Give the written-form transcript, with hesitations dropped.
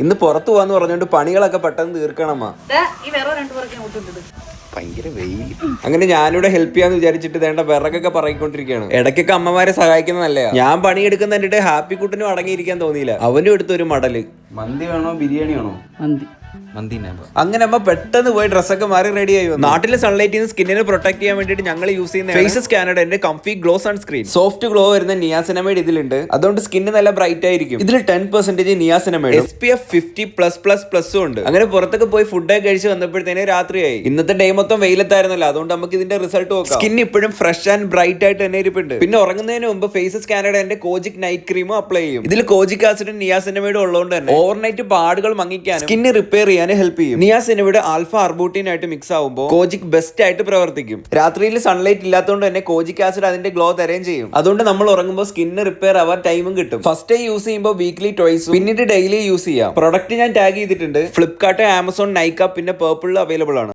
ഇന്ന് പുറത്തു പോവാന്ന് പറഞ്ഞോണ്ട് പണികളൊക്കെ പെട്ടെന്ന് തീർക്കണമാ. ഭയങ്കര വെയിൽ. അങ്ങനെ ഞാനിവിടെ ഹെൽപ്പ് ചെയ്യാന്ന് വിചാരിച്ചിട്ട് വേണ്ട വിറകൊക്കെ പറയിക്കൊണ്ടിരിക്കുകയാണ്. ഇടയ്ക്കൊക്കെ അമ്മമാരെ സഹായിക്കുന്നതല്ലേ. ഞാൻ പണിയെടുക്കുന്ന കണ്ടിട്ട് ഹാപ്പി കുട്ടനും അടങ്ങിയിരിക്കാൻ തോന്നിയില്ല. അവനും എടുത്തൊരു മടല്. മന്തി വേണോ ബിരിയാണി വേണോ? മന്തി. അങ്ങനെ അമ്മ പെട്ടെന്ന് പോയി ഡ്രസ്സൊക്കെ മാറി റെഡി ആയി. നാട്ടിലെ സൺലൈറ്റിൽ നിന്ന് സ്കിന്നിനെ പ്രൊട്ടക്ട് ചെയ്യാൻ വേണ്ടിയിട്ട് ഞങ്ങൾ യൂസ് ചെയ്യുന്ന ഫേസസ് കാനഡയുടെ comfy glow sunscreen. Soft glow വരുന്ന നിയാസിനമൈഡ് ഇതിലുണ്ട്. അതുകൊണ്ട് സ്കിന്ന് നല്ല ബ്രൈറ്റ് ആയിരിക്കും. ഇതിൽ 10% നിയാസിനമൈഡ് SPF 50+++ ഉണ്ട്. അങ്ങനെ പുറത്തൊക്കെ പോയി ഫുഡൊക്കെ കഴിച്ച് വന്നപ്പോഴത്തേന് രാത്രിയായി. ഇന്നത്തെ ഡേ മൊത്തം വെയിലത്തായിരുന്നല്ലോ. അതുകൊണ്ട് നമുക്ക് ഇതിന്റെ റിസൾട്ട് നോക്കാം. സ്കിൻ ഇപ്പോഴും ഫ്രഷ് ആൻഡ് ബ്രൈറ്റ് ആയിട്ട് തന്നെ ഇരിപ്പുണ്ട്. പിന്നെ ഉറങ്ങുന്നതിന് മുമ്പ് ഫേസസ് കാനഡയുടെ കോജിക് നൈറ്റ് ക്രീമും അപ്ലൈ ചെയ്യും. ഇതിൽ കോജിക് ആസിഡും നിയാസിനമൈഡും ഉള്ളതുകൊണ്ട് തന്നെ ഓവർനൈറ്റ് പാടുകൾ മങ്ങിക്കാനും സ്കിന്ന് റിപ്പയർ ചെയ്യാൻ ഹെൽപ്പ് ചെയ്യും. നിയാസിനമൈഡ് ആൽഫ അർബൂട്ടിൻ ആയിട്ട് മിക്സ് ആവുമ്പോൾ കോജിക് ബെസ്റ്റ് ആയിട്ട് പ്രവർത്തിക്കും. രാത്രിയിൽ സൺലൈറ്റ് ഇല്ലാത്തതുകൊണ്ട് തന്നെ കോജിക് ആസിഡ് അതിന്റെ ഗ്ലോ തരുകയും ചെയ്യും. അതുകൊണ്ട് നമ്മൾ ഉറങ്ങുമ്പോൾ സ്കിന്ന് റിപ്പയർ ആവാൻ ടൈമും കിട്ടും. ഫസ്റ്റ് യൂസ് ചെയ്യുമ്പോൾ വീക്ക്ലി ട്വൈസ്, പിന്നീട് ഡെയിലി യൂസ് ചെയ്യാം. പ്രൊഡക്റ്റ് ഞാൻ ടാഗ് ചെയ്തിട്ടുണ്ട്. ഫ്ലിപ്കാർട്ട്, ആമസോൺ, നൈക്ക പിന്നെ പേർപ്പിളിൽ അവൈലബിൾ ആണ്.